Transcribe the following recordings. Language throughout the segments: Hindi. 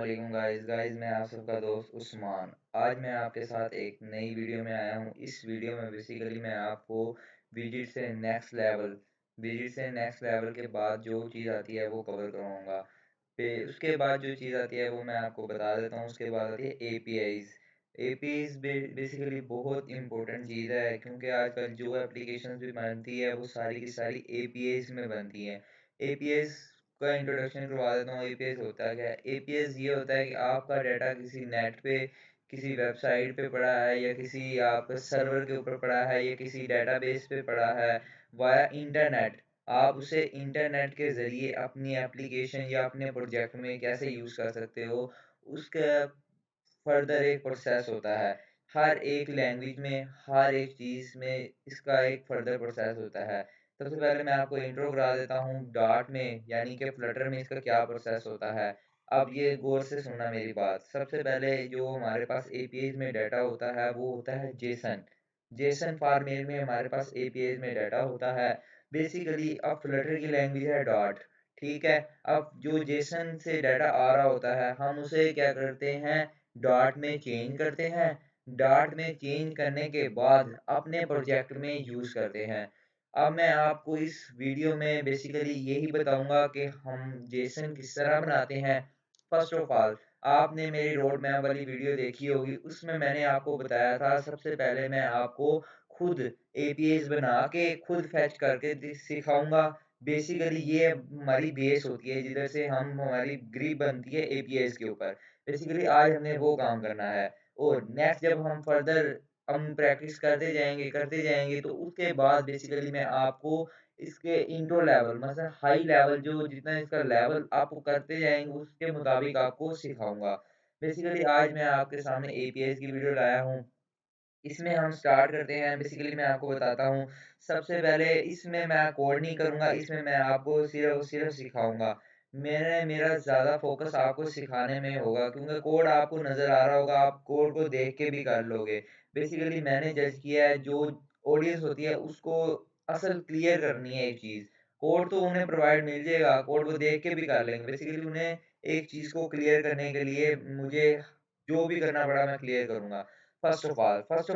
वालेकुम गाइस मैं आप सबका दोस्त उस्मान। आज मैं आपके साथ एक नई वीडियो में आया हूँ। इस वीडियो में बेसिकली मैं आपको विजिट से नेक्स्ट लेवल के बाद जो चीज़ आती है वो कवर कराऊंगा। फिर उसके बाद जो चीज़ आती है वो मैं आपको बता देता हूँ। उसके बाद आती है एपीआईज बेसिकली बहुत इंपॉर्टेंट चीज़ है, क्योंकि आजकल जो एप्लीकेशन भी बनती है वो सारी की सारी एपीआईज में बनती है। एपीआईज का इंट्रोडक्शन करवा देता हूँ। एपीएस होता क्या है? एपीएस ये होता है कि आपका डाटा किसी नेट पे, किसी वेबसाइट पे पड़ा है, या किसी आप सर्वर के ऊपर पड़ा है, या किसी डेटाबेस पे पड़ा है वाया इंटरनेट। आप उसे इंटरनेट के ज़रिए अपनी एप्लीकेशन या अपने प्रोजेक्ट में कैसे यूज़ कर सकते हो, उसका फर्दर एक प्रोसेस होता है। हर एक लैंग्वेज में, हर एक चीज़ में इसका एक फर्दर प्रोसेस होता है। सबसे पहले मैं आपको इंट्रो करा देता हूँ डॉट में, यानी कि फ्लटर में इसका क्या प्रोसेस होता है। अब ये गौर से सुनना मेरी बात। सबसे पहले जो हमारे पास एपीआईज में डाटा होता है वो होता है जेसन। जेसन फॉर्मेट में हमारे पास एपीआईज में डाटा होता है। बेसिकली अब फ्लटर की लैंग्वेज है डॉट, ठीक है। अब जो जेसन से डाटा आ रहा होता है हम उसे क्या करते हैं, डॉट में चेंज करते हैं। डॉट में चेंज करने के बाद अपने प्रोजेक्ट में यूज़ करते हैं। अब मैं आपको इस वीडियो में बेसिकली यही बताऊंगा कि हम जेसन किस तरह बनाते हैं। फर्स्ट ऑफ ऑल, आपने मेरी रोड मैप वाली वीडियो देखी होगी, उसमें मैंने आपको बताया था सबसे पहले मैं आपको खुद एपीआईज बना के खुद फैच करके सिखाऊंगा। बेसिकली ये हमारी बेस होती है जिधर से हम हमारी ग्रिप बनती है एपीआईज के ऊपर। बेसिकली आज हमने वो काम करना है। और नेक्स्ट जब हम प्रैक्टिस करते जाएंगे तो उसके बाद बेसिकली मैं आपको इसके इंट्रो लेवल मतलब हाई लेवल, जो जितना इसका लेवल आप करते जाएंगे उसके मुताबिक आपको सिखाऊंगा। बेसिकली आज मैं आपके सामने एपीआईज की वीडियो लाया हूँ। इसमें हम स्टार्ट करते हैं। बेसिकली मैं आपको बताता हूँ, सबसे पहले इसमें मैं कोड नहीं करूँगा, इसमें मैं आपको सिर्फ और सिर्फ सिखाऊंगा। मेरा ज़्यादा फोकस आपको सिखाने में होगा, क्योंकि कोड आपको नज़र आ रहा होगा, आप कोड को देख के भी कर लोगे। बेसिकली मैंने जज किया है जो ऑडियंस होती है उसको असल क्लियर करनी है एक चीज़। कोड तो उन्हें प्रोवाइड मिल जाएगा, कोड वो देख के भी कर लेंगे। बेसिकली उन्हें एक चीज़ को क्लियर करने के लिए मुझे जो भी करना पड़ा मैं क्लियर करूँगा। फर्स्ट ऑफ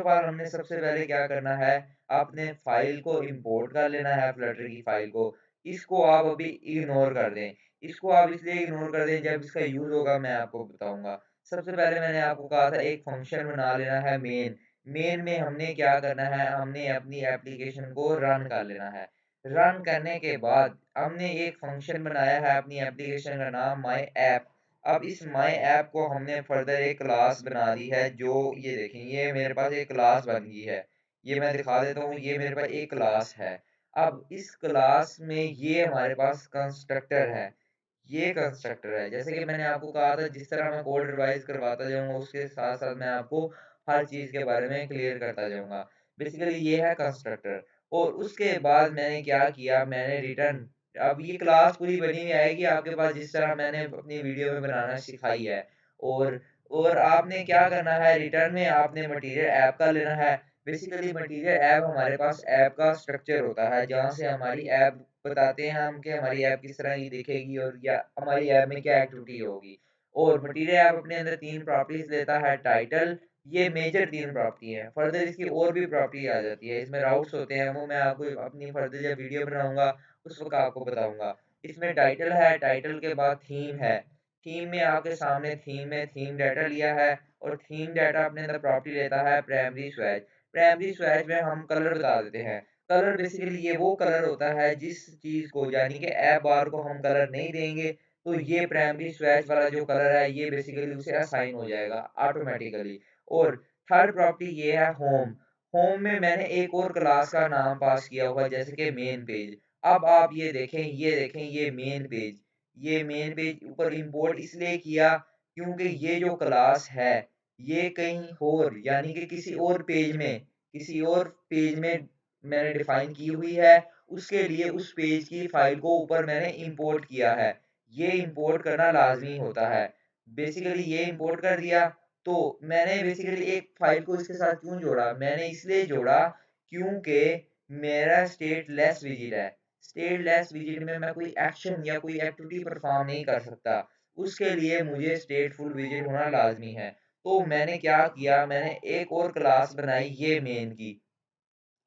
ऑल हमने सबसे पहले क्या करना है, आपने फाइल को इंपोर्ट कर लेना है, फ्लटर की फाइल को। इसको आप अभी इग्नोर कर दें। इसको आप इसलिए इग्नोर कर दें, जब इसका यूज़ होगा मैं आपको बताऊँगा। सबसे पहले मैंने आपको कहा था एक फंक्शन बना लेना है मेन। मेन में हमने क्या करना है, हमने अपनी एप्लीकेशन को रन कर लेना है। रन करने के बाद हमने एक फंक्शन बनाया है अपनी एप्लीकेशन का नाम माई ऐप। अब इस माई ऐप को हमने फर्दर एक क्लास बना दी है, जो ये देखें ये मेरे पास एक क्लास बन गई है। ये मैं दिखा देता हूँ, ये मेरे पास एक क्लास है। अब इस क्लास में ये हमारे पास कंस्ट्रक्टर है। ये कंस्ट्रक्टर है, जैसे कि मैंने आपको कहा था जिस तरह मैं कोड रिवाइज करवाता जाऊंगा उसके साथ साथ मैं आपको हर चीज़ के बारे में क्लियर करता जाऊंगा। बेसिकली ये है कंस्ट्रक्टर। और उसके बाद मैंने क्या किया, मैंने रिटर्न। अब ये क्लास पूरी बनी हुई आएगी आपके पास जिस तरह मैंने अपनी वीडियो में बनाना सिखाई है। और और आपने क्या करना है, रिटर्न में आपने मटेरियल ऐप का लेना है। बेसिकली मटेरियल ऐप हमारे पास ऐप का स्ट्रक्चर होता है, जहाँ से हमारी ऐप बताते हैं हम कि हमारी ऐप किस तरह की दिखेगी और या हमारी ऐप में क्या एक्टिविटी होगी। और मटेरियल ऐप अपने अंदर 3 प्रॉपर्टीज लेता है। टाइटल, ये मेजर 3 प्रॉपर्टी है। फर्दर इसकी और भी प्रॉपर्टी आ जाती है, इसमें राउट्स होते हैं, वो मैं आपको अपनी फर्दर जब वीडियो बनाऊंगा उस वक़्त आपको बताऊँगा। इसमें टाइटल है, टाइटल के बाद थीम है। थीम में आपके सामने थीम में थीम डाटा लिया है, और थीम डाटा अपने अंदर प्रॉपर्टी लेता है प्राइमरी स्वेज। प्राइमरी स्वेज में हम कलर बता देते हैं। कलर बेसिकली ये वो कलर होता है जिस चीज़ को, यानी कि ऐप बार को हम कलर नहीं देंगे तो ये प्राइमरी स्वेज वाला जो कलर है ये बेसिकली उसे असाइन हो जाएगा ऑटोमेटिकली। और थर्ड प्रॉपर्टी ये है होम। होम में मैंने एक और क्लास का नाम पास किया हुआ है, जैसे कि मेन पेज। अब आप ये मेन पेज। ये मेन पेज ऊपर इंपोर्ट इसलिए किया क्योंकि ये जो क्लास है ये कहीं और, यानी कि किसी और पेज में मैंने डिफाइन की हुई है। उसके लिए उस पेज की फाइल को ऊपर मैंने इंपोर्ट किया है। ये इंपोर्ट करना लाजमी होता है। बेसिकली ये इंपोर्ट कर दिया। तो मैंने बेसिकली एक फाइल को इसके साथ क्यों जोड़ा, मैंने इसलिए जोड़ा क्योंकि मेरा स्टेट लेस विजिट है। स्टेट लेस विजिट में मैं कोई एक्शन या कोई एक्टिविटी परफॉर्म नहीं कर सकता। उसके लिए मुझे स्टेटफुल विजिट होना लाज़मी है। तो मैंने क्या किया, मैंने एक और क्लास बनाई ये मेन की।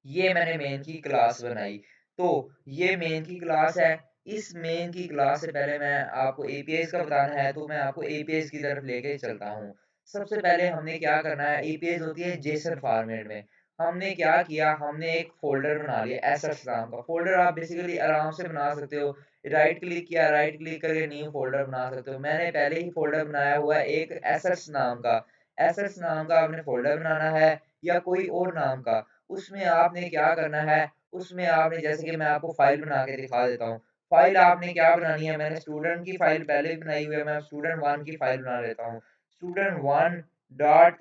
ये मैंने मेन की क्लास बनाई। तो ये मेन की क्लास है। इस मेन की क्लास से पहले मैं आपको एपीआईज़ का बताना है, तो मैं आपको एपीआईज़ की तरफ लेके चलता हूँ। सबसे पहले हमने क्या करना है, एपीआईज़ होती है जेसन फॉर्मेट में। हमने क्या किया, हमने एक फ़ोल्डर बना लिया एसेट्स नाम का। फ़ोल्डर आप बेसिकली आराम से बना सकते हो। राइट क्लिक किया, राइट क्लिक करके न्यू फ़ोल्डर बना सकते हो। मैंने पहले ही फ़ोल्डर बनाया हुआ है एक एसेट्स नाम का। एसेट्स नाम का आपने फ़ोल्डर बनाना है या कोई और नाम का। उसमें आपने क्या करना है, उसमें आपने जैसे कि मैं आपको फ़ाइल बना के दिखा देता हूँ। फ़ाइल आपने क्या बनानी है, मैंने स्टूडेंट की फ़ाइल पहले ही बनाई हुई है, मैं स्टूडेंट 1 की फ़ाइल बना लेता हूँ। स्टूडेंट 1 डॉट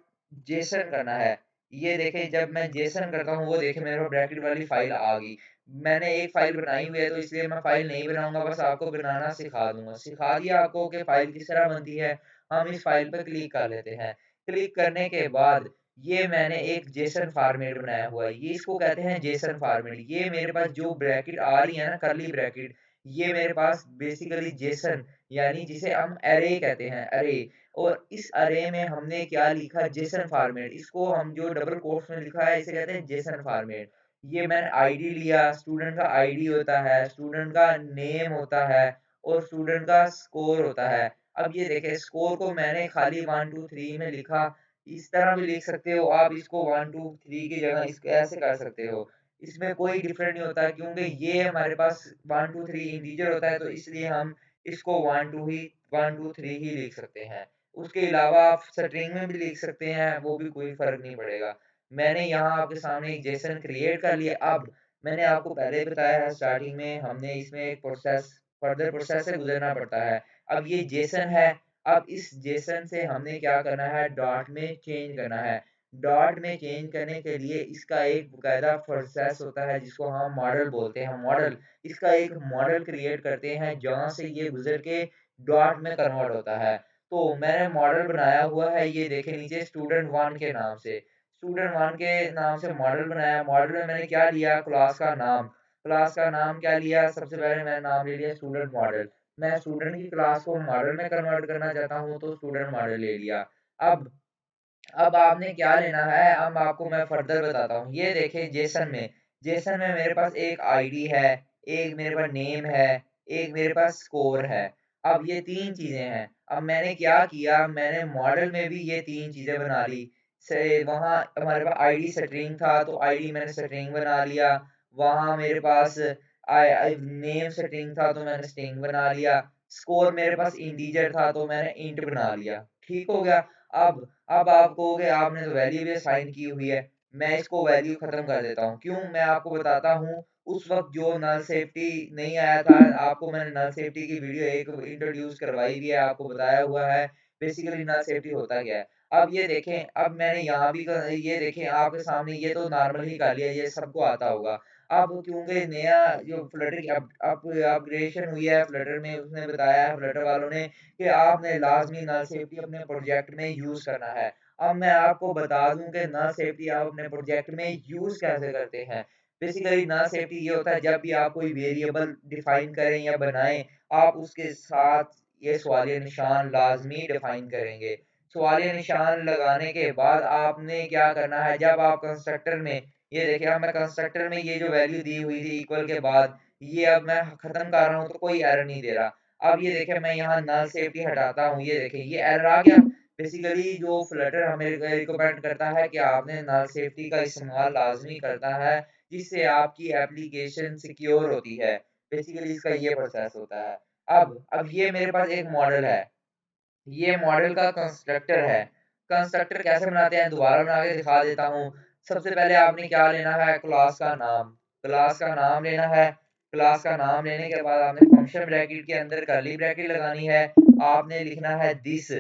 जेसन करना है। ये देखें जब मैं जेसन करता हूँ, वो देखें मेरे पास ब्रैकेट वाली फ़ाइल आ गई। मैंने एक फ़ाइल बनाई हुई है, तो इसलिए मैं फ़ाइल नहीं बनाऊँगा, बस आपको बनाना सिखा दूँगा। सिखा दिया आपको कि फ़ाइल किस तरह बनती है। हम इस फ़ाइल पे क्लिक कर लेते हैं। क्लिक करने के बाद ये मैंने एक जेसन फॉर्मेट बनाया हुआ है, ये इसको कहते हैं जेसन फॉर्मेट। ये मेरे पास जो ब्रैकेट आ रही है ना कर्ली ब्रैकेट, ये मेरे पास बेसिकली जेसन यानी जिसे हम अरे कहते हैं, अरे। और इस अरे में हमने क्या लिखा, जेसन फॉर्मेट। इसको हम जो डबल कोट्स में लिखा है इसे कहते हैं जेसन फॉर्मेट। ये मैंने आईडी लिया, स्टूडेंट का आईडी होता है, स्टूडेंट का नेम होता है और स्टूडेंट का स्कोर होता है। अब ये देखें स्कोर को मैंने खाली 1 2 3 में लिखा। इस तरह भी लिख सकते हो आप इसको 1 2 3 की जगह इसको ऐसे कर सकते हो। इसमें कोई डिफरेंट नहीं होता क्योंकि ये हमारे पास 1 2 3 इंटीजर होता है, तो इसलिए हम इसको 1 2 3 ही लिख सकते हैं। उसके अलावा आप स्ट्रिंग में भी लिख सकते हैं, वो भी कोई फ़र्क नहीं पड़ेगा। मैंने यहाँ आपके सामने एक जेसन क्रिएट कर लिया। अब मैंने आपको पहले ही बताया है स्टार्टिंग में हमने इसमें एक फर्दर प्रोसेस से गुज़रना पड़ता है। अब ये जेसन है। अब इस जेसन से हमने क्या करना है, डॉट में चेंज करना है। डॉट में चेंज करने के लिए इसका एक बाकायदा प्रोसेस होता है जिसको हम मॉडल बोलते हैं, मॉडल। इसका एक मॉडल क्रिएट करते हैं जहाँ से ये गुज़र के डॉट में कन्वर्ट होता है। तो मैंने मॉडल बनाया हुआ है, ये देखें नीचे स्टूडेंट 1 के नाम से। स्टूडेंट 1 के नाम से मॉडल बनाया। मॉडल में मैंने क्या लिया, क्लास का नाम। क्लास का नाम क्या लिया, सबसे पहले मैंने नाम ले लिया स्टूडेंट मॉडल। मैं स्टूडेंट की क्लास को मॉडल में कन्वर्ट करना चाहता हूँ, तो स्टूडेंट मॉडल ले लिया। अब अब आपने क्या लेना है, अब आपको मैं फर्दर बताता हूँ। ये देखिए जेसन में मेरे पास एक आईडी है, एक मेरे पास नेम है, एक मेरे पास स्कोर है। अब ये 3 चीज़ें हैं। अब मैंने क्या किया, मैंने मॉडल में भी ये 3 चीज़ें बना ली। से वहाँ हमारे पास आईडी स्ट्रिंग था, तो आईडी मैंने स्ट्रिंग बना लिया। वहाँ मेरे पास आई आई नेम स्ट्रिंग था, तो मैंने स्ट्रिंग बना लिया। स्कोर मेरे पास इंटीजर था, तो मैंने इंट बना लिया। ठीक हो गया? अब अब आप कहोगे आपने तो वैल्यू भी असाइन की हुई है, मैं इसको वैल्यू खत्म कर देता हूँ। क्यों? मैं आपको बताता हूँ, उस वक़्त जो नल सेफ्टी नहीं आया था, आपको मैंने नल सेफ्टी की वीडियो एक इंट्रोड्यूस करवाई भी है, आपको बताया हुआ है, बेसिकली नल सेफ्टी होता क्या है। अब ये देखें, अब मैंने यहाँ भी ये देखें आपके सामने, ये तो नॉर्मल ही कर लिया, ये सबको आता होगा। अब क्योंकि नया जो फ्लटर की अपग्रेडेशन हुई है फ्लटर में, उसने बताया है फ्लटर वालों ने कि आपने लाज़मी नल सेफ्टी अपने प्रोजेक्ट में यूज़ करना है। अब मैं आपको बता दूँ कि नल सेफ्टी आप अपने प्रोजेक्ट में यूज़ कैसे करते हैं। बेसिकली नल सेफ्टी ये होता है जब भी आप कोई वेरिएबल डिफ़ाइन करें या बनाएँ, आप उसके साथ ये सवालिया निशान लाज़मी डिफ़ाइन करेंगे। सवालिया निशान लगाने के बाद आपने क्या करना है, जब आप कंस्ट्रक्टर में ये देखिए, अब मैं कंस्ट्रक्टर में ये जो वैल्यू दी हुई थी इक्वल के बाद, ये अब मैं ख़त्म कर रहा हूँ तो कोई एरर नहीं दे रहा। अब ये देखिए मैं यहाँ नल सेफ्टी हटाता हूँ, ये देखिए ये एरर आ गया। बेसिकली जो फ्लटर हमें रिकमेंड करता है कि आपने नल सेफ्टी का इस्तेमाल लाज़मी करना है, जिससे आपकी एप्लीकेशन सिक्योर होती है। बेसिकली इसका ये प्रोसेस होता है। अब ये मेरे पास एक मॉडल है। ये मॉडल का कंस्ट्रक्टर है। कंस्ट्रक्टर कैसे बनाते हैं दोबारा बना के दिखा देता हूँ। सबसे पहले आपने क्या लेना है, क्लास का नाम। क्लास का नाम लेना है। क्लास का नाम लेने के बाद आपने फंक्शन ब्रैकेट के अंदर कर्ली ब्रैकेट लगानी है। आपने लिखना है this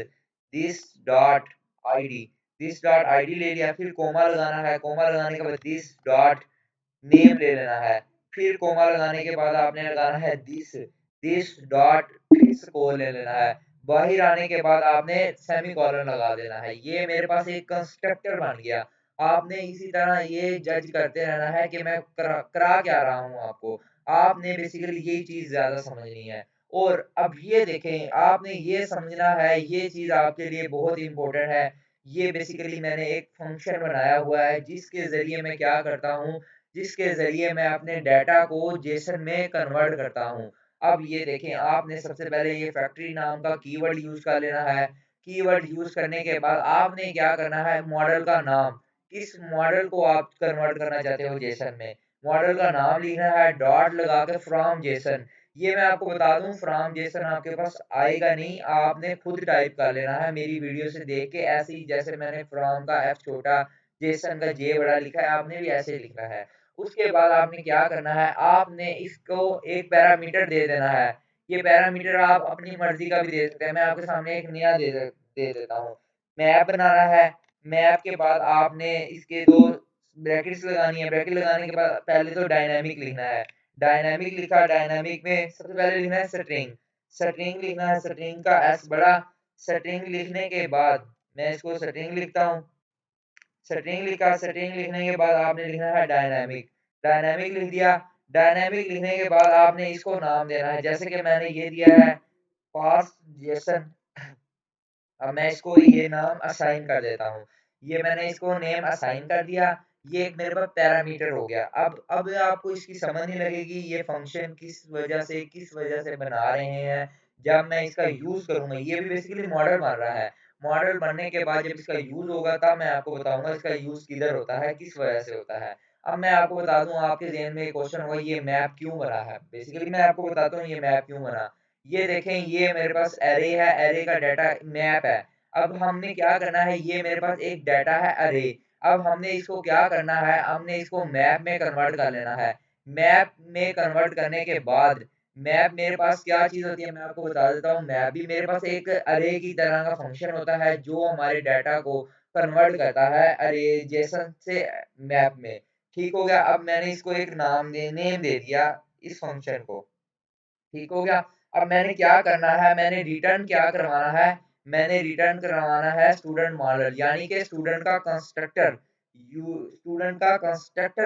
dot ID. This dot ID ले लिया, फिर कोमा लगाना है। कोमा लगाने के बाद दिस डॉट नेम ले लेना है। फिर कोमा लगाने के बाद आपने लगाना है दिस डॉट फिर स्कोर ले लेना है। बाहर आने के बाद आपने सेमीकोलन लगा देना है। ये मेरे पास एक कंस्ट्रक्टर बन गया। आपने इसी तरह ये जज करते रहना है कि मैं करा करा क्या रहा हूँ आपको। आपने बेसिकली यही चीज़ ज़्यादा समझनी है। और अब ये देखें, आपने ये समझना है, ये चीज़ आपके लिए बहुत इम्पोर्टेंट है। ये बेसिकली मैंने एक फ़ंक्शन बनाया हुआ है, जिसके ज़रिए मैं क्या करता हूँ, जिसके ज़रिए मैं अपने डेटा को जेसन में कन्वर्ट करता हूँ। अब ये देखें, आपने सबसे पहले ये फैक्ट्री नाम का कीवर्ड यूज़ कर लेना है। कीवर्ड यूज़ करने के बाद आपने क्या करना है, मॉडल का नाम, किस मॉडल को आप कन्वर्ट करना चाहते हो जेसन में, मॉडल का नाम लिखना है, डॉट लगा के फ्रॉम जेसन। ये मैं आपको बता दूँ, फ्रॉम जेसन आपके पास आएगा नहीं, आपने खुद टाइप कर लेना है मेरी वीडियो से देख के, ऐसे ही जैसे मैंने फ्रॉम का एफ छोटा, जेसन का जे बड़ा लिखा है, आपने भी ऐसे ही लिखना है। उसके बाद आपने क्या करना है, आपने इसको एक पैरामीटर दे देना है। ये पैरामीटर आप अपनी मर्ज़ी का भी दे सकते हैं, मैं आपके सामने एक नया दे देता हूँ। मैप बनाना है, मैप के बाद आपने इसके 2 ब्रैकेट्स लगानी है, ब्रैकेट लगाने के बाद पहले तो डायनामिक लिखना है। डायनामिक लिखा, डायनामिक में सबसे पहले लिखना है स्ट्रिंग, स्ट्रिंग लिखना है, स्ट्रिंग का एस बड़ा। स्ट्रिंग लिखने के बाद मैं इसको स्ट्रिंग लिखता हूँ, स्ट्रिंग लिखा, स्ट्रिंग लिखने के बाद आपने लिखना है डायनामिक, डायनामिक लिख दिया। डायनामिक लिखने के बाद आपने इसको नाम देना है, जैसे कि मैंने ये दिया है फास्ट जेसन। अब मैं इसको ये नाम असाइन कर देता हूँ। ये मैंने इसको नेम असाइन कर दिया। ये एक मेरे पास पैरामीटर हो गया। अब आपको इसकी समझ नहीं लगेगी ये फ़ंक्शन किस वज़ह से बना रहे हैं। जब मैं इसका यूज़ करूँगा, ये भी बेसिकली मॉडल बन रहा है। मॉडल बनने के बाद जब इसका यूज़ होगा तब मैं आपको बताऊँगा इसका यूज़ किधर होता है, किस वज़ह से होता है। अब मैं आपको बता दूँ, आपके ज़हन में एक क्वेश्चन होगा, ये मैप क्यों बना है? बेसिकली मैं आपको बताता हूँ ये मैप क्यों बना। ये देखें, ये मेरे पास एरे है, एरे का डाटा मैप है। अब हमने क्या करना है, ये मेरे पास एक डाटा है अरे। अब हमने इसको क्या करना है, हमने इसको मैप में कन्वर्ट कर लेना है। मैप में कन्वर्ट करने के बाद मैप मेरे पास क्या चीज़ होती है, मैं आपको बता देता हूँ। मैप भी मेरे पास एक अरे की तरह का फ़ंक्शन होता है, जो हमारे डाटा को कन्वर्ट करता है अरे जेसन से मैप में। ठीक हो गया? अब मैंने इसको एक नेम दे दिया इस फ़ंक्शन को। ठीक हो गया? अब मैंने क्या करना है, मैंने रिटर्न क्या करवाना है, मैंने रिटर्न करवाना है स्टूडेंट मॉडल, यानी कि स्टूडेंट का कंस्ट्रक्टर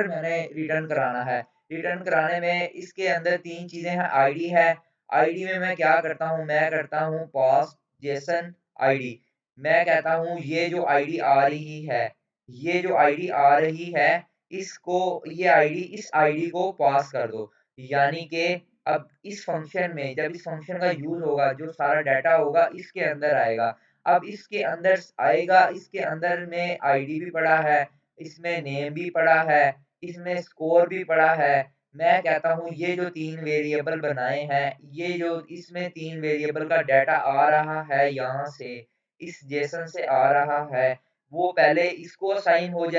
मैंने रिटर्न कराना है। रिटर्न कराने में इसके अंदर 3 चीज़ें हैं, आईडी है। आईडी में मैं क्या करता हूँ, मैं करता हूँ पास जेसन आईडी। मैं कहता हूँ ये जो आईडी आ रही है, ये जो आईडी आ रही है, इसको इस आईडी को पास कर दो। यानी कि अब इस फ़ंक्शन में जब इस फ़ंक्शन का यूज़ होगा, जो सारा डाटा होगा इसके अंदर आएगा। अब इसके अंदर आएगा, इसके अंदर में आईडी भी पड़ा है, इसमें नेम भी पड़ा है, इसमें स्कोर भी पड़ा है। मैं कहता हूँ ये जो 3 वेरिएबल बनाए हैं, ये जो इसमें 3 वेरिएबल का डाटा आ रहा है यहाँ से, इस जेसन से आ रहा है, वो पहले इसको असाइन हो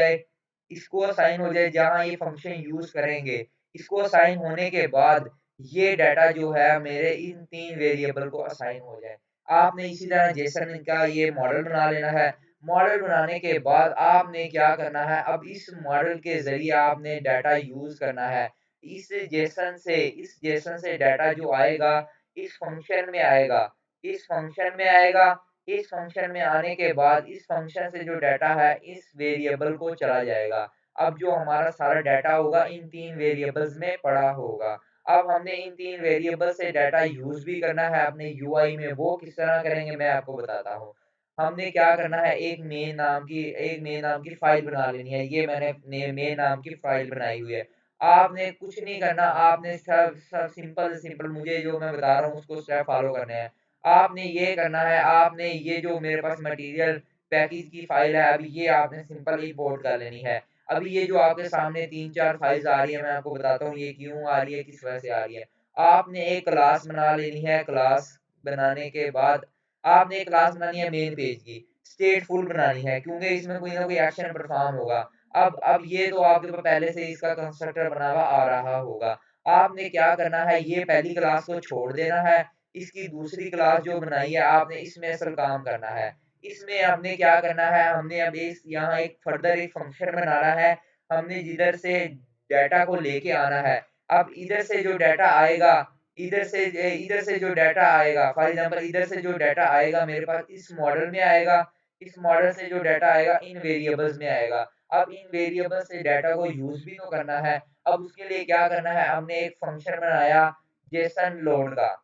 जाए जहाँ ये फ़ंक्शन यूज़ करेंगे। इसको असाइन होने के बाद ये डाटा जो है मेरे इन 3 वेरिएबल को असाइन हो जाए। आपने इसी तरह जेसन का ये मॉडल बना लेना है। मॉडल बनाने के बाद आपने क्या करना है, अब इस मॉडल के ज़रिए आपने डाटा यूज़ करना है। इस जेसन से डाटा जो आएगा, इस फ़ंक्शन में आएगा। इस फ़ंक्शन में आएगा, इस फ़ंक्शन में आने के बाद इस फ़ंक्शन से जो डाटा है, इस वेरिएबल को चला जाएगा। अब जो हमारा सारा डाटा होगा इन 3 वेरिएबल्स में पड़ा होगा। अब हमने इन 3 वेरिएबल से डाटा यूज़ भी करना है अपने यूआई में, वो किस तरह करेंगे मैं आपको बताता हूँ। हमने क्या करना है, एक मेन नाम की फ़ाइल बना लेनी है। ये मैंने मेन नाम की फ़ाइल बनाई हुई है। आपने कुछ नहीं करना, आपने सब सब सिंपल से सिंपल मुझे जो मैं बता रहा हूँ उसको स्टेप फ़ॉलो करने हैं। आपने ये करना है, आपने ये जो मेरे पास मटीरियल पैकेज की फ़ाइल है, अभी ये आपने सिंपल इंपोर्ट कर लेनी है। अभी ये जो आपके सामने 3-4 फाइल्स आ रही है, मैं आपको बताता हूँ ये क्यों आ रही है, किस वजह से आ रही है। आपने एक क्लास बना लेनी है, क्लास बनाने के बाद आपने एक क्लास बनानी है मेन पेज की, स्टेटफुल बनानी है क्योंकि इसमें कोई ना कोई एक्शन परफॉर्म होगा। अब ये तो आपके पास पहले से ही इसका कंस्ट्रक्टर बना हुआ आ रहा होगा। आपने क्या करना है, ये पहली क्लास को छोड़ देना है, इसकी दूसरी क्लास जो बनाई है आपने इसमें असल काम करना है। इसमें हमने क्या करना है, हमने अब इस यहाँ एक फर्दर एक फ़ंक्शन बनाना है, हमने जिधर से डाटा को लेके आना है। अब इधर से जो डाटा आएगा, फॉर एग्ज़ाम्पल इधर से जो डाटा आएगा मेरे पास इस मॉडल में आएगा, इस मॉडल से जो डाटा आएगा इन वेरिएबल्स में आएगा। अब इन वेरिएबल्स से डाटा को यूज़ भी तो करना है। अब उसके लिए क्या करना है, हमने एक फ़ंक्शन बनाया जेसन लोड का।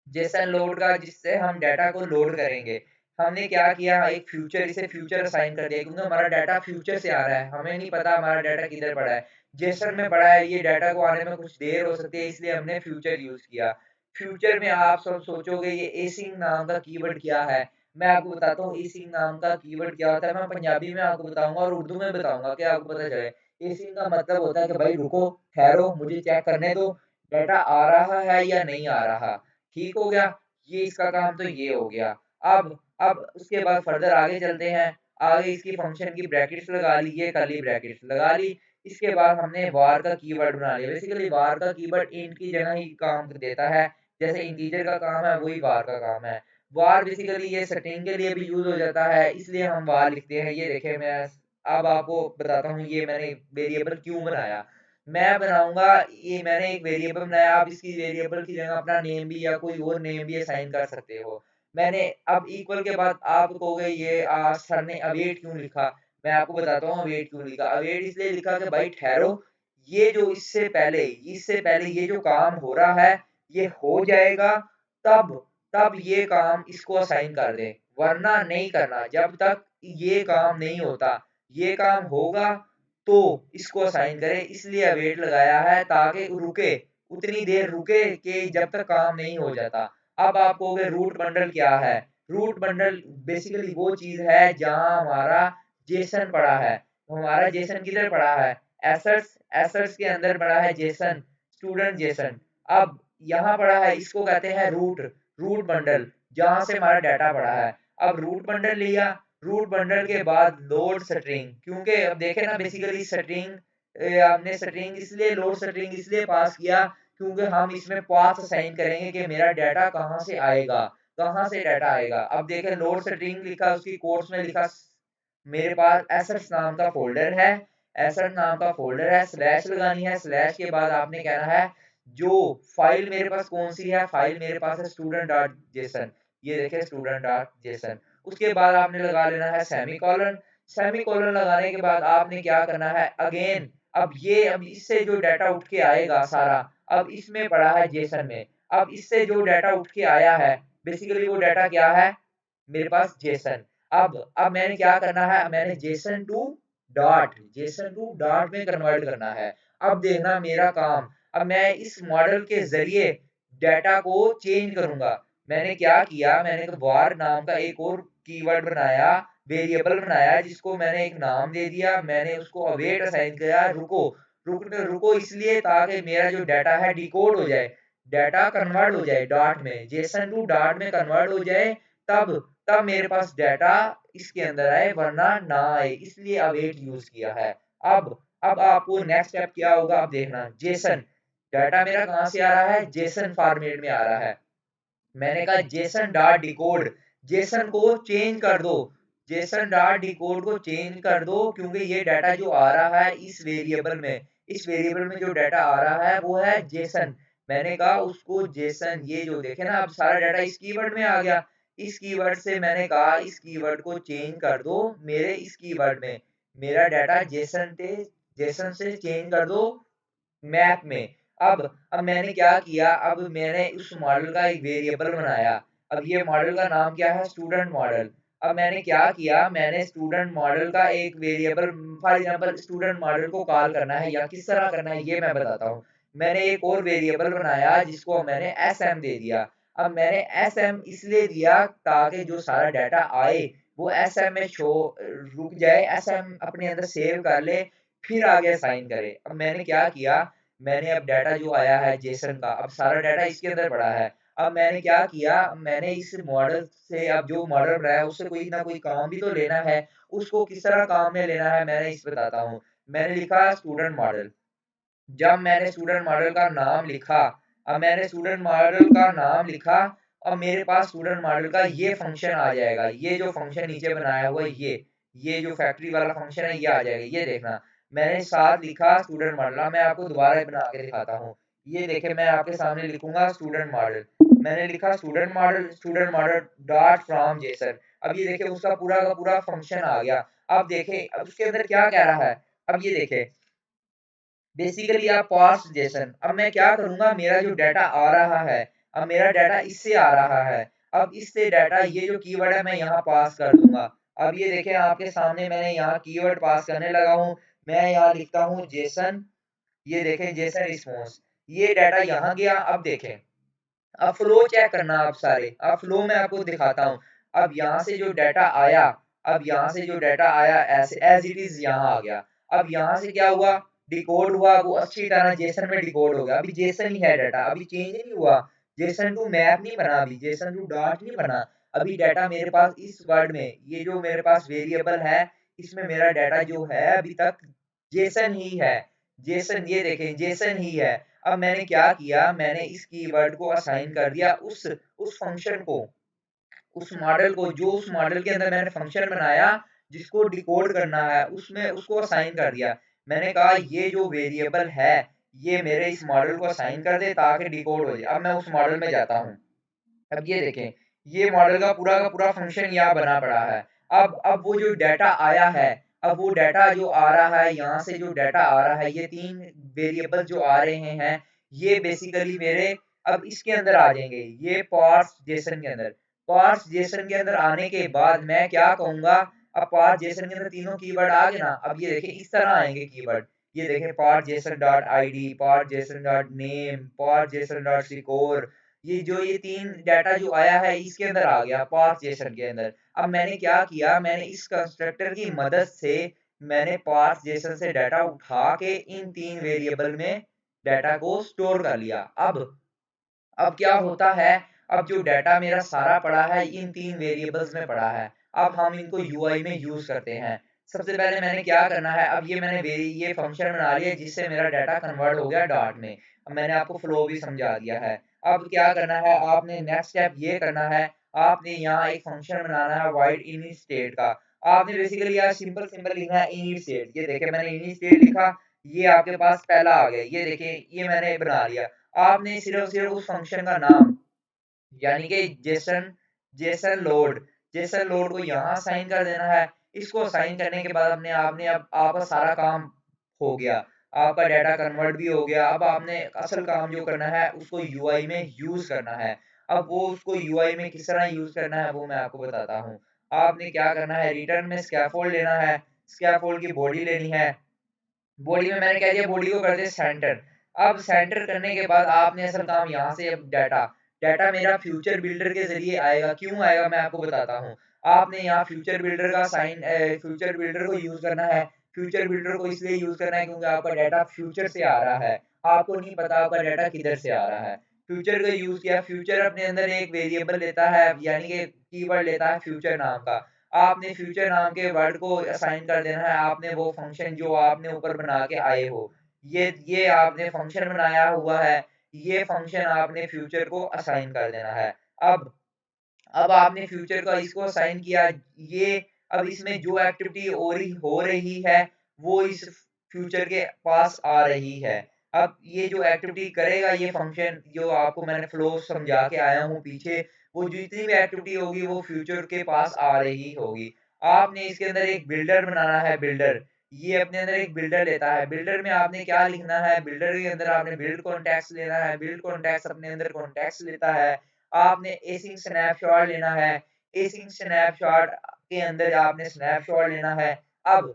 जेसन लोड का, जिससे हम डाटा को लोड करेंगे। हमने क्या किया, एक फ्यूचर, इसे फ्यूचर असाइन कर दिया क्योंकि हमारा डाटा फ्यूचर से आ रहा है, हमें नहीं पता हमारा डाटा किधर पड़ा है। जेसन में पड़ा है, ये डाटा को आने में कुछ देर हो सकती है, इसलिए हमने फ्यूचर यूज़ किया। फ्यूचर में आप सब सोचोगे ये एसिंग नाम का कीवर्ड क्या है? मैं आपको बताता हूँ एसिंग नाम का कीवर्ड क्या होता है। मैं पंजाबी में आपको बताऊँगा और उर्दू में बताऊँगा कि आपको पता चले। एसिंग का मतलब होता है कि भाई रुको, ठहरो, मुझे चेक करने दो, डाटा आ रहा है या नहीं आ रहा। ठीक हो गया? ये इसका काम तो ये हो गया। अब उसके बाद फर्दर आगे चलते हैं। आगे इसकी फ़ंक्शन की ब्रैकेट्स लगा ली, ये कर्ली ब्रैकेट्स लगा ली। इसके बाद हमने var का कीवर्ड बना लिया। बेसिकली var का कीवर्ड int की जगह ही काम देता है। जैसे इंटीजर का काम है, वही var का काम है। var बेसिकली ये स्ट्रिंग के लिए भी यूज़ हो जाता है, इसलिए हम var लिखते हैं। ये देखिए, मैं अब आपको बताता हूँ ये मैंने वेरिएबल क्यों बनाया। मैं बनाऊँगा, ये मैंने एक वेरिएबल बनाया, आप इसकी वेरिएबल की जगह अपना नेम भी या कोई और नेम भी असाइन कर सकते हो। मैंने अब इक्वल के बाद आप कहोगे ये सर ने अवेट क्यों लिखा? मैं आपको बताता हूँ अवेट क्यों लिखा। अवेट इसलिए लिखा कि भाई ठहरो, ये जो इससे पहले ये जो काम हो रहा है, ये हो जाएगा, तब तब ये काम इसको असाइन कर दें, वरना नहीं करना। जब तक ये काम नहीं होता, ये काम होगा तो इसको असाइन करें, इसलिए अवेट लगाया है ताकि रुके, उतनी देर रुके कि जब तक काम नहीं हो जाता। अब आप कहोगे रूट बंडल क्या है? रूट बंडल बेसिकली वो चीज़ है जहाँ हमारा जेसन पड़ा है। हमारा जेसन किधर पड़ा है? एसेट्स, एसेट्स के अंदर पड़ा है जेसन, स्टूडेंट जेसन। अब यहाँ पड़ा है, इसको कहते हैं रूट, रूट बंडल, जहाँ से हमारा डाटा पड़ा है। अब रूट बंडल लिया, रूट बंडल के बाद लोड स्ट्रिंग, क्योंकि अब देखें ना बेसिकली स्ट्रिंग, हमने स्ट्रिंग इसलिए, लोड स्ट्रिंग इसलिए पास किया क्योंकि हम इसमें पाथ असाइन करेंगे कि मेरा डाटा कहाँ से आएगा, कहाँ से डाटा आएगा। अब देखें लोड स्ट्रिंग लिखा, उसकी कोट्स में लिखा मेरे पास एसेट्स नाम का फ़ोल्डर है, एसेट नाम का फ़ोल्डर है, स्लैश लगानी है, स्लैश के बाद आपने कहना है जो फ़ाइल मेरे पास कौन-सी है, फ़ाइल मेरे पास है student.json, ये देखिए student.json। उसके बाद आपने लगा लेना है सेमीकोलन, सेमीकोलन लगाने के बाद आपने क्या करना है अगेन, अब इससे जो डाटा उठ के आएगा सारा, अब इसमें पड़ा है जेसन में, अब इससे जो डाटा उठ के आया है, बेसिकली वो डाटा क्या है, मेरे पास जेसन। अब मैंने क्या करना है, मैंने जेसन टू डॉट में कन्वर्ट करना है। अब देखना मेरा काम, अब मैं इस मॉडल के ज़रिए डाटा को चेंज करूँगा। मैंने क्या किया, मैंने var नाम का एक और कीवर्ड बनाया, वेरिएबल बनाया, जिसको मैंने एक नाम दे दिया, मैंने उसको अवेट असाइन किया, रुको इसलिए ताकि मेरा जो डाटा है डिकोड हो जाए, डाटा कन्वर्ट हो जाए डॉट में, जेसन टू डॉट में कन्वर्ट हो जाए, तब तब मेरे पास डाटा इसके अंदर आए, वरना ना आए, इसलिए अवेट यूज़ किया है। अब अब आपको नेक्स्ट स्टेप क्या होगा, अब देखना जेसन, डाटा मेरा कहाँ से आ रहा है, जेसन फॉर्मेट में आ रहा है। मैंने कहा जेसन डॉट डिकोड, जेसन को चेंज कर दो, जेसन डॉट डिकोड को चेंज कर दो, क्योंकि ये डाटा जो आ रहा है इस वेरिएबल में जो डाटा आ रहा है वो है जेसन। मैंने कहा उसको जेसन, ये जो देखे ना अब सारा डाटा इस कीवर्ड में आ गया, इस कीवर्ड से मैंने कहा इस कीवर्ड को चेंज कर दो मेरे इस कीवर्ड में, मेरा डाटा जेसन से चेंज कर दो मैप में। अब मैंने क्या किया, अब मैंने उस मॉडल का एक वेरिएबल बनाया। अब ये मॉडल का नाम क्या है, स्टूडेंट मॉडल। अब मैंने क्या किया, मैंने स्टूडेंट मॉडल का एक variable, for example student model को कॉल करना है या किस तरह करना है ये मैं बताता हूँ। मैंने एक और वेरिएबल बनाया जिसको मैंने sm दे दिया। अब मैंने sm इसलिए दिया ताकि जो सारा डाटा आए वो sm में शो रुक जाए, sm अपने अंदर सेव कर ले, फिर आगे असाइन करे। अब मैंने क्या किया, मैंने अब डाटा जो आया है जेसन का, अब सारा डाटा इसके अंदर पड़ा है। अब मैंने क्या किया, मैंने इस मॉडल से, अब जो मॉडल बनाया है उससे कोई ना कोई काम भी तो लेना है, उसको किस तरह काम में लेना है मैंने इस बताता हूँ। मैंने लिखा स्टूडेंट मॉडल, जब मैंने स्टूडेंट मॉडल का नाम लिखा, अब मैंने स्टूडेंट मॉडल का नाम लिखा, अब मेरे पास स्टूडेंट मॉडल का ये फंक्शन आ जाएगा, ये जो फंक्शन नीचे बनाया हुआ है ये जो फैक्ट्री वाला फंक्शन है ये आ जाएगा, ये देखना। मैंने साथ लिखा स्टूडेंट मॉडल, अब मैं आपको दोबारा बना के दिखाता हूँ। ये देखिए मैं आपके सामने लिखूंगा स्टूडेंट मॉडल, मैंने लिखा student model dot from Jason. अब ये देखिए उसका पूरा का पूरा फंक्शन आ गया। अब देखें अब उसके अंदर क्या कह रहा है, अब ये देखें बेसिकली आप पास्ट जेसन, अब मैं क्या करूंगा, मेरा जो डाटा आ रहा है, अब मेरा डाटा इससे आ रहा है, अब इससे डाटा ये जो कीवर्ड है मैं यहाँ पास कर दूंगा। अब ये देखें आपके सामने मैंने यहाँ कीवर्ड पास करने लगा हूँ। मैं यहाँ लिखता हूँ जेसन, ये देखें जेसन रिस्पॉन्स, ये डाटा यहाँ गया। अब देखें, अब फ्लो चेक करना आप सारे, अब फ्लो मैं आपको दिखाता हूँ। अब यहाँ से जो डाटा आया, अब यहाँ से जो डाटा आया ऐसे एज इट इज यहाँ आ गया। अब यहाँ से क्या हुआ, डिकोड हुआ, वो अच्छी तरह जेसन में डिकोड हो गया। अभी जेसन ही है डाटा, अभी चेंज नहीं हुआ। जेसन टू मैप नहीं बना, अभी जेसन टू डॉट नहीं बना। अभी डाटा मेरे पास इस वर्ड में, ये जो मेरे पास वेरिएबल है, इसमें मेरा डाटा जो है अभी तक जेसन ही है। जेसन, ये देखें जेसन ही है। अब मैंने क्या किया, मैंने इस कीवर्ड को असाइन कर दिया उस फंक्शन को, उस मॉडल को, जो उस मॉडल के अंदर मैंने फंक्शन बनाया जिसको डिकोड करना है, उसमें उसको असाइन कर दिया। मैंने कहा ये जो वेरिएबल है ये मेरे इस मॉडल को असाइन कर दे ताकि डिकोड हो जाए। अब मैं उस मॉडल में जाता हूँ। अब ये देखें, ये मॉडल का पूरा फंक्शन यहाँ बना पड़ा है। अब वो जो डाटा आया है, अब वो डाटा जो आ रहा है, यहाँ से जो डाटा आ रहा है, ये 3 वेरिएबल जो आ रहे हैं, ये बेसिकली मेरे अब इसके अंदर आ जाएंगे, ये पार्स जेसन के अंदर। पार्स जेसन के अंदर आने के बाद मैं क्या कहूँगा, अब पार्स जेसन के अंदर तीनों कीवर्ड आ गए ना। अब ये देखें इस तरह आएंगे कीवर्ड, ये देखें parse JSON dot id, parse JSON dot name, parse JSON dot score. ये 3 डाटा जो आया है इसके अंदर आ गया पार्स जेसन के अंदर। अब मैंने क्या किया, मैंने इस कंस्ट्रक्टर की मदद से मैंने पार्स जेसन से डाटा उठा के इन 3 वेरिएबल में डाटा को स्टोर कर लिया। अब क्या होता है, अब जो डाटा मेरा सारा पड़ा है इन 3 वेरिएबल्स में पड़ा है। अब हम इनको यूआई में यूज करते हैं। सबसे पहले मैंने क्या करना है, अब ये मैंने ये फंक्शन बना लिया जिससे मेरा डाटा कन्वर्ट हो गया डॉट में। अब मैंने आपको फ्लो भी समझा दिया है। अब क्या करना है, आपने नेक्स्ट स्टेप ये करना है, आपने यहाँ एक फंक्शन बनाना है void init स्टेट का। आपने बेसिकली यहाँ सिंपल सिंपल लिखना है init स्टेट। ये देखें मैंने init स्टेट लिखा, ये आपके पास पहला आ गया। ये देखें ये मैंने बना लिया। आपने सिर्फ सिर्फ उस फंक्शन का नाम, यानी कि जेसन, जेसन लोड को यहाँ असाइन कर देना है। इसको असाइन करने के बाद अपने आपने अब आपका सारा काम हो गया, आपका डाटा कन्वर्ट भी हो गया। अब आपने असल काम जो करना है उसको यूआई में यूज करना है। अब वो उसको यूआई में किस तरह यूज करना है वो मैं आपको बताता हूँ। आपने क्या करना है, रिटर्न में स्कैफोल्ड लेना है, स्कैफोल्ड की बॉडी लेनी है। बॉडी में मैंने कह दिया बॉडी को कर दे सेंटर। अब सेंटर करने के बाद आपने असल काम यहाँ से, अब डाटा, डाटा मेरा फ्यूचर बिल्डर के जरिए आएगा। क्यों आएगा मैं आपको बताता हूँ। आपने यहाँ फ्यूचर बिल्डर का साइन, फ्यूचर बिल्डर को यूज करना है। फ्यूचर बिल्डर को इसलिए यूज करना है क्योंकि आपका डाटा फ्यूचर से आ रहा है, आपको नहीं पता आपका डाटा किधर से आ रहा है। फ्यूचर का यूज किया, फ्यूचर अपने अंदर एक वेरिएबल लेता है, यानी कि कीवर्ड लेता है फ्यूचर नाम का। आपने फ्यूचर नाम के वर्ड को असाइन कर देना है। आपने वो फंक्शन जो आपने ऊपर बना के आए हो, ये आपने फंक्शन बनाया हुआ है, ये फंक्शन आपने फ्यूचर को असाइन कर देना है। अब अब आपने फ्यूचर का इसको असाइन किया, ये अब इसमें जो एक्टिविटी हो रही है वो इस फ्यूचर के पास आ रही है। अब ये जो एक्टिविटी करेगा ये फंक्शन, जो आपको मैंने फ्लो समझा के आया हूँ पीछे, वो जितनी भी एक्टिविटी होगी वो फ्यूचर के पास आ रही होगी। आपने इसके अंदर एक बिल्डर बनाना है, बिल्डर, ये अपने अंदर एक बिल्डर लेता है। बिल्डर में आपने क्या लिखना है, बिल्डर के अंदर आपने बिल्ड कॉन्टेक्स्ट लेना है। बिल्ड कॉन्टेक्स्ट अपने अंदर कॉन्टेक्स्ट लेता है। आपने एसिंग स्नैपशॉट लेना है। एसिंग स्नैपशॉट के अंदर आपने स्नैपशॉट लेना है। अब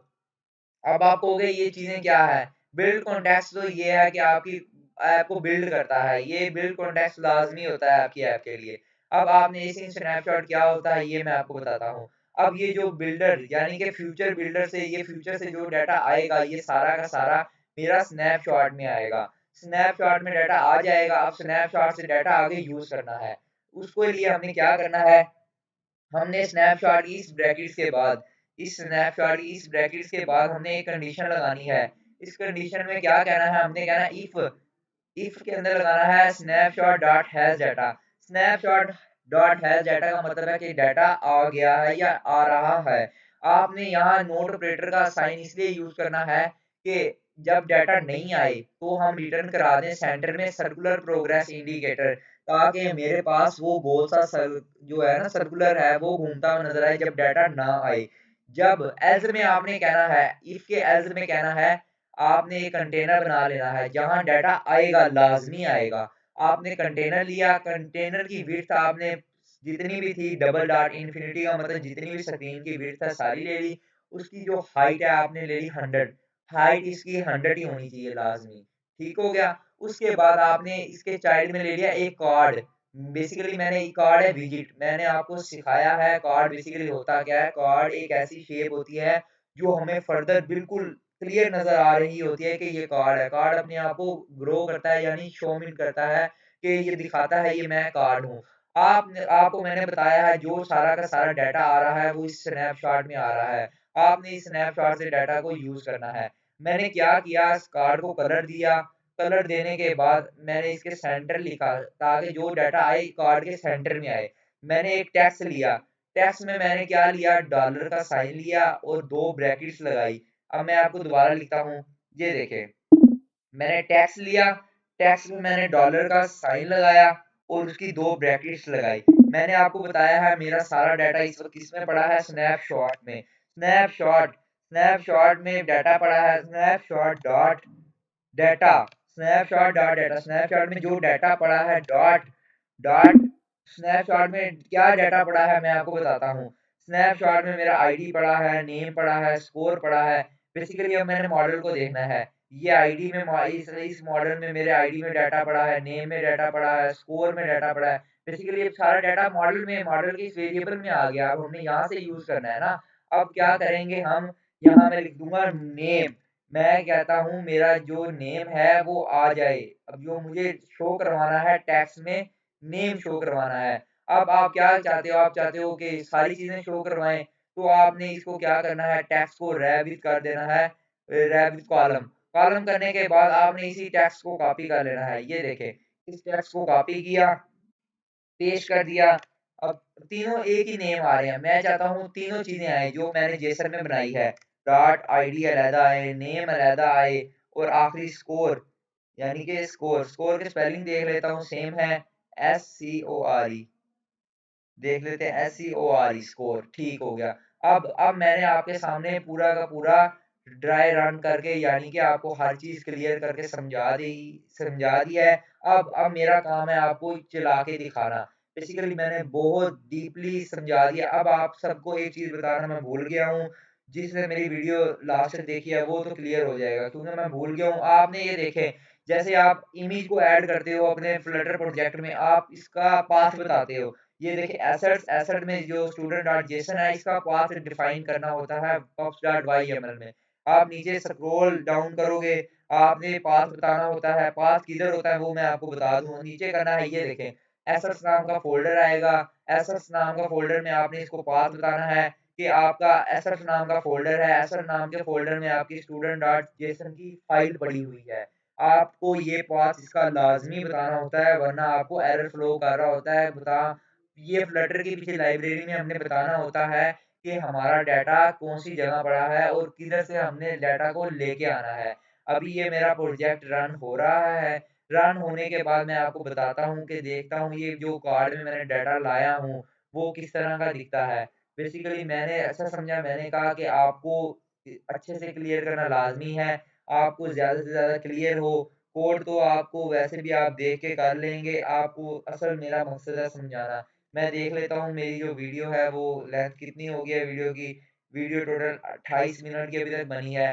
अब आप कहोगे ये चीजें क्या है। बिल्ड कॉन्टेक्स्ट तो ये है कि आपकी ऐप को बिल्ड करता है, ये बिल्ड कॉन्टेक्स्ट लाजमी होता है आपकी ऐप के लिए। अब आपने एसिंग स्नैपशॉट क्या होता है ये मैं आपको बताता हूँ। अब ये जो बिल्डर यानी कि फ्यूचर बिल्डर से, ये फ्यूचर से जो डाटा आएगा ये सारा का सारा मेरा स्नैपशॉट में आएगा। स्नैपशॉट में डाटा आ जाएगा। अब स्नैपशॉट से डाटा आगे यूज करना है, उसके लिए हमने क्या करना है, हमने स्नैपशॉट की इस ब्रैकेट्स के बाद, इस स्नैपशॉट की इस ब्रैकेट्स के बाद हमने एक कंडीशन लगानी है। इस कंडीशन में क्या कहना है, हमने कहना है इफ के अंदर लगाना है snapshot dot has data. Snapshot dot has data का मतलब है कि डाटा आ गया है या आ रहा है। आपने यहाँ नोट ऑपरेटर का साइन इसलिए यूज करना है कि जब डाटा नहीं आए तो हम रिटर्न करा दें सेंटर में सर्कुलर प्रोग्रेस इंडिकेटर, ताकि मेरे पास वो गोल सा जो है ना सर्कुलर है वो घूमता हुआ नजर आए जब डाटा ना आए। जब एल्स में आपने कहना है, इफ के एल्स में कहना है, आपने एक कंटेनर बना लेना है जहां डाटा आएगा, लाजमी आएगा। आपने कंटेनर लिया, कंटेनर की विड्थ आपने जितनी भी थी डबल डॉट इन्फिनिटी का मतलब जितनी भी स्क्रीन की विड्थ है सारी ले ली। उसकी जो हाइट है आपने ले ली 100, हाइट इसकी 100 ही होनी चाहिए लाज़मी, ठीक हो गया? उसके बाद आपने इसके चाइल्ड में ले लिया एक कार्ड। बेसिकली मैंने ये कार्ड है विजिट, मैंने आपको सिखाया है कार्ड बेसिकली होता क्या है। कार्ड एक ऐसी शेप होती है जो हमें फर्दर बिल्कुल क्लियर नज़र आ रही होती है कि ये कार्ड है। कार्ड अपने आप को ग्रो करता है यानी शोमिन करता है कि ये दिखाता है ये मैं कार्ड हूँ। आपको मैंने बताया है जो सारा का सारा डाटा आ रहा है वो इस स्नैपशॉट में आ रहा है। आपने इस स्नैपशॉट से डाटा को यूज़ करना है। मैंने क्या किया इस कार्ड को कलर दिया, कलर देने के बाद मैंने इसके सेंटर लिखा ताकि जो डाटा आए कार्ड के सेंटर में आए। मैंने एक टेक्स्ट लिया, टेक्स्ट में मैंने क्या लिया डॉलर का साइन लिया और 2 ब्रैकेट्स लगाई। अब मैं आपको दोबारा लिखता हूँ, ये देखें। मैंने टैक्स लिया, टैक्स में मैंने डॉलर का साइन लगाया और उसकी 2 ब्रैकेट्स लगाई। मैंने आपको बताया है मेरा सारा डाटा इस वक़्त किसमें पड़ा है स्नैपशॉट में। स्नैपशॉट में डाटा पड़ा है snapshot dot data, snapshot dot data, snapshot में जो डाटा पड़ा है डॉट डॉट स्नैपशॉट में क्या डाटा पड़ा है मैं आपको बताता हूँ। स्नैपशॉट में मेरा आईडी पड़ा है, नेम पड़ा है, स्कोर पड़ा है। बेसिकली अब मैंने मॉडल को देखना है। ये आईडी में इस मॉडल में मेरे आईडी में डाटा पड़ा है, नेम में डाटा पड़ा है, स्कोर में डाटा पड़ा है। बेसिकली अब सारा डाटा मॉडल के इस वेरिएबल में आ गया। अब हमने यहाँ से यूज़ करना है ना। अब क्या करेंगे हम, यहाँ मैं लिख दूँगा नेम। मैं कहता हूँ मेरा जो नेम है वो आ जाए। अब जो मुझे शो करवाना है टैक्स में नेम शो करवाना है। अब आप क्या चाहते हो? आप चाहते हो कि सारी चीज़ें शो करवाएँ, तो आपने इसको क्या करना है टैक्स को रैप विथ कर देना है रैप विथ कॉलम। कॉलम करने के बाद आपने इसी टेक्स्ट को कॉपी कर लेना है। ये देखें, इस टेक्स्ट को कॉपी किया, पेस्ट कर दिया। अब तीनों एक ही नेम आ रहे हैं। मैं चाहता हूँ तीनों चीज़ें आएँ जो मैंने जेसन में बनाई है। डॉट आईडी अलहदा आए, नेम अलहदा आए और आखिरी स्कोर यानी कि स्कोर की स्पेलिंग देख लेता हूँ सेम है SCORE। देख लेते हैं SCORE स्कोर ठीक हो गया। अब मैंने आपके सामने पूरा का पूरा ड्राई रन करके यानी कि आपको हर चीज़ क्लियर करके समझा दिया है। अब मेरा काम है आपको चला के दिखाना। बेसिकली मैंने बहुत डीपली समझा दिया। अब आप सबको एक चीज़ बताना मैं भूल गया हूँ। जिसने मेरी वीडियो लास्ट तक देखी है वो तो क्लियर हो जाएगा क्योंकि मैं भूल गया हूँ। आपने ये देखें जैसे आप इमेज को ऐड करते हो अपने फ्लटर प्रोजेक्ट में आप इसका पाथ बताते हो। ये देखिए एसेट में जो स्टूडेंट डॉट जेसन है इसका पाथ डिफाइन करना होता है पब्स डॉट वाईएमएल में। आप नीचे स्क्रॉल डाउन करोगे, आपने पाथ बताना होता है, पाथ किधर होता है वो मैं आपको बता दूँ, नीचे करना है ये देखें, एसेट्स नाम का फ़ोल्डर आएगा, एसेट्स नाम का फ़ोल्डर में आपने इसको पाथ बताना है कि आपका एसेट्स नाम का फ़ोल्डर है, एसेट नाम के फ़ोल्डर में आपकी स्टूडेंट डॉट जेसन की फ़ाइल पड़ी हुई है। आपको ये पाथ इसका लाज़मी बताना होता है वरना आपको एरर फ्लो कर रहा होता है ये फ्लटर के पीछे लाइब्रेरी में हमने बताना होता है कि हमारा डाटा कौन-सी जगह पड़ा है और किधर से हमने डाटा को लेके आना है। अभी ये मेरा प्रोजेक्ट रन हो रहा है, रन होने के बाद मैं आपको बताता हूँ कि देखता हूँ ये जो कार्ड में मैंने डाटा लाया हूँ, वो किस तरह का दिखता है। बेसिकली मैंने ऐसा समझा मैंने कहा कि आपको अच्छे से क्लियर करना लाज़मी है, आपको ज़्यादा से ज़्यादा क्लियर हो कोड तो आपको वैसे भी आप देख के कर लेंगे, आपको असल मेरा मकसद है समझाना। मैं देख लेता हूँ मेरी जो वीडियो है वो लेंथ कितनी हो गई है वीडियो की। वीडियो टोटल 28 मिनट की अभी तक बनी है।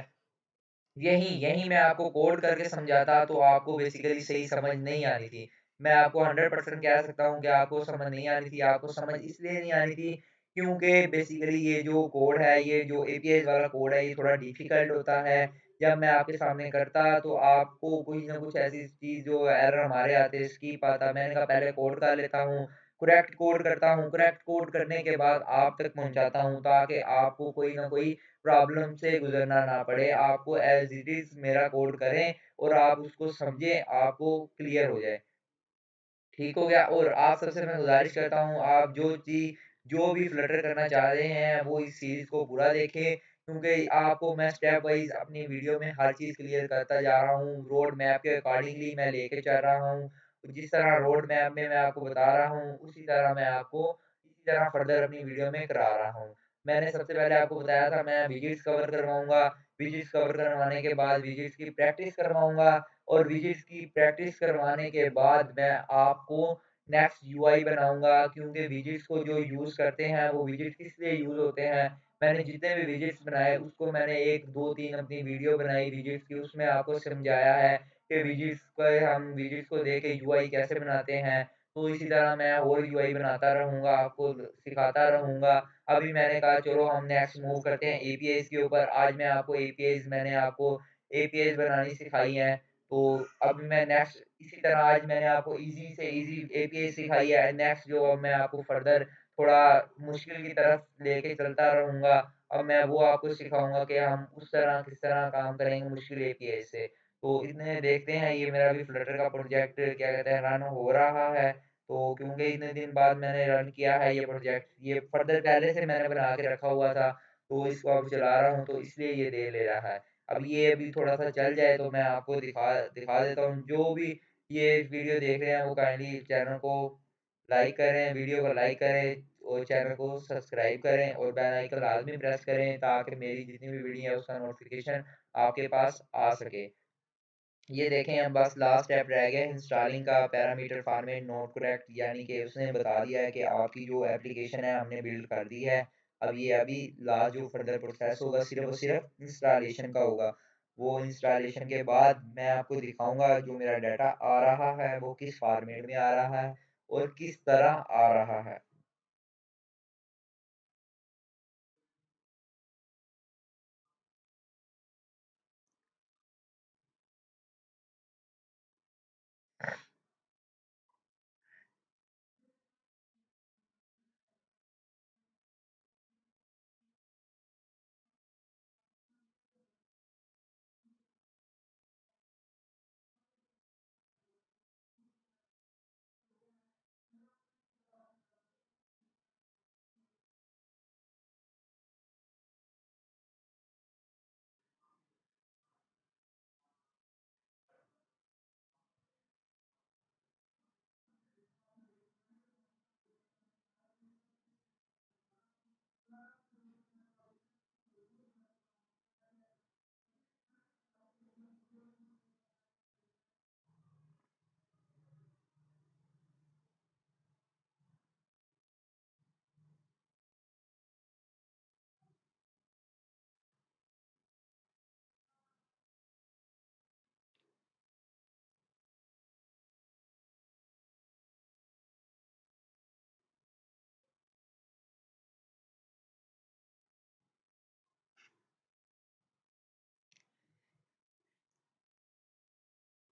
यही यही मैं आपको कोड करके समझाता तो आपको बेसिकली सही समझ नहीं आनी थी। मैं आपको 100% कह सकता हूँ कि आपको समझ नहीं आनी थी, आपको समझ इसलिए नहीं आनी थी क्योंकि बेसिकली ये जो कोड है, ये जो एपीआईज़ वाला कोड है, ये थोड़ा डिफ़िकल्ट होता है। जब मैं आपके सामने करता तो आपको कुछ न कुछ ऐसी चीज़ जो एरर हमारे आते, स्किप आता, मैंने कहा पहले कोड कर लेता हूँ, करेक्ट कोड करता हूँ, करेक्ट कोड करने के बाद आप तक पहुँचाता हूँ ताकि आपको कोई न कोई प्रॉब्लम से गुज़रना ना पड़े, आपको एज़ इट इज़ मेरा कोड करें और आप उसको समझें, आपको क्लियर हो जाए। ठीक हो गया और आप सबसे मैं गुज़ारिश करता हूँ आप जो भी फ्लटर करना चाह रहे हैं वो इस सीरीज़ को पूरा देखें क्योंकि आपको मैं स्टेप वाइज़ अपनी वीडियो में हर चीज़ क्लियर करता जा रहा हूँ। रोड मैप के अकॉर्डिंगली मैं लेके चल रहा हूँ। जिस तरह रोड मैप में मैं आपको बता रहा हूँ उसी तरह मैं आपको इसी तरह फर्दर अपनी वीडियो में करा रहा हूँ। मैंने सबसे पहले आपको बताया था मैं विजिट्स कवर करवाऊँगा, विजिट्स कवर करवाने के बाद विजिट्स की प्रैक्टिस करवाऊँगा और विजिट्स की प्रैक्टिस करवाने के बाद मैं आपको नेक्स्ट यूआई बनाऊँगा क्योंकि विजिट्स को जो यूज़ करते हैं, वो विजिट्स किस लिए यूज़ होते हैं। मैंने जितने भी विजिट्स बनाए उसको मैंने 1, 2, 3 अपनी वीडियो बनाई विजिट्स की, उसमें आपको समझाया है कि विजिट्स को देके यूआई कैसे बनाते हैं। तो इसी तरह मैं और यूआई बनाता रहूँगा, आपको सिखाता रहूँगा। अभी मैंने कहा चलो हम नेक्स्ट मूव करते हैं एपीआईज़ के ऊपर। आज मैंने आपको एपीआईज़ बनानी सिखाई हैं। तो अभी मैं नेक्स्ट इसी तरह आज मैंने आपको ईज़ी से ईज़ी एपीआई सिखाई है। नेक्स्ट जो अब मैं आपको फर्दर थोड़ा मुश्किल की तरफ लेके चलता रहूँगा। अब मैं वो आपको सिखाऊँगा कि हम उस तरह किस तरह काम करेंगे मुश्किल एपीआई से। तो इतने देखते हैं ये मेरा अभी फ्लटर का प्रोजेक्ट क्या कहते हैं रन हो रहा है। तो क्योंकि इतने दिन बाद मैंने रन किया है ये प्रोजेक्ट, ये फर्दर पहले से मैंने बना के रखा हुआ था, तो इसको अब चला रहा हूँ तो इसलिए ये दे ले रहा है। अब ये अभी थोड़ा-सा चल जाए तो मैं आपको दिखा दिखा देता हूँ। जो भी ये वीडियो देख रहे हैं वो काइंडली चैनल को लाइक करें, वीडियो को लाइक करें और चैनल को सब्सक्राइब करें और बेल आइकन लाज़मी प्रेस करें ताकि मेरी जितनी भी वीडियो है उसका नोटिफ़िकेशन आपके पास आ सके। ये देखें अब बस लास्ट स्टेप रह गया इंस्टॉलिंग का पैरामीटर फॉर्मेट नोट करेक्ट यानी कि उसने बता दिया है कि आपकी जो एप्लीकेशन है हमने बिल्ड कर दी है। अब ये अभी लास्ट जो फर्दर प्रोसेस होगा सिर्फ़ और सिर्फ़ इंस्टॉलेशन का होगा। वो इंस्टॉलेशन के बाद मैं आपको दिखाऊँगा जो मेरा डाटा आ रहा है वो किस फॉर्मेट में आ रहा है और किस तरह आ रहा है।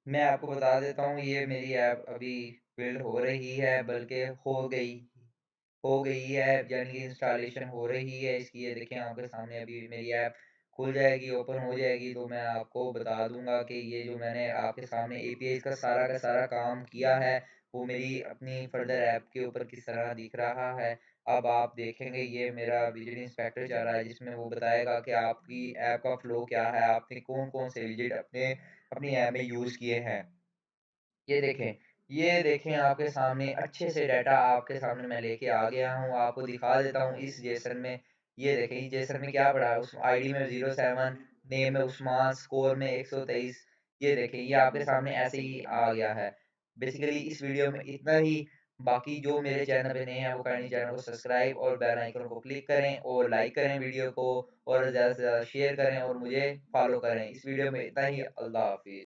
मैं आपको बता देता हूँ ये मेरी ऐप अभी बिल्ड हो रही है बल्कि हो गई है यानी कि इंस्टॉलेशन हो रही है इसकी। ये देखें आपके सामने अभी मेरी ऐप खुल जाएगी, ओपन हो जाएगी तो मैं आपको बता दूँगा कि ये जो मैंने आपके सामने एपीआई का सारा काम किया है, वो मेरी अपनी फ़र्दर ऐप के ऊपर किस तरह दिख रहा है। अब आप देखेंगे ये मेरा विज़िट इंस्पेक्टर चल रहा है जिसमें वो बताएगा कि आपकी ऐप का फ़्लो क्या है, आपने कौन-कौन से विज़िट अपनी ऐप में यूज़ किए हैं। ये देखें आपके सामने अच्छे से डाटा आपके सामने मैं लेके आ गया हूँ, आपको दिखा देता हूँ इस जेसन में। ये देखें, इस जेसन में क्या पड़ा है, उस आईडी में 07, नेम में उस्मान, स्कोर में 123। ये देखें, ये आपके सामने ऐसे ही आ गया है। बेसिकली इस वीडियो में इतना ही, बाकी जो मेरे चैनल पे नए हैं, वो काइंडली चैनल को सब्सक्राइब और बेल आइकन को क्लिक करें और लाइक करें वीडियो को और ज़्यादा से ज़्यादा शेयर करें और मुझे फॉलो करें। इस वीडियो में इतना ही, अल्लाह हाफ़िज़।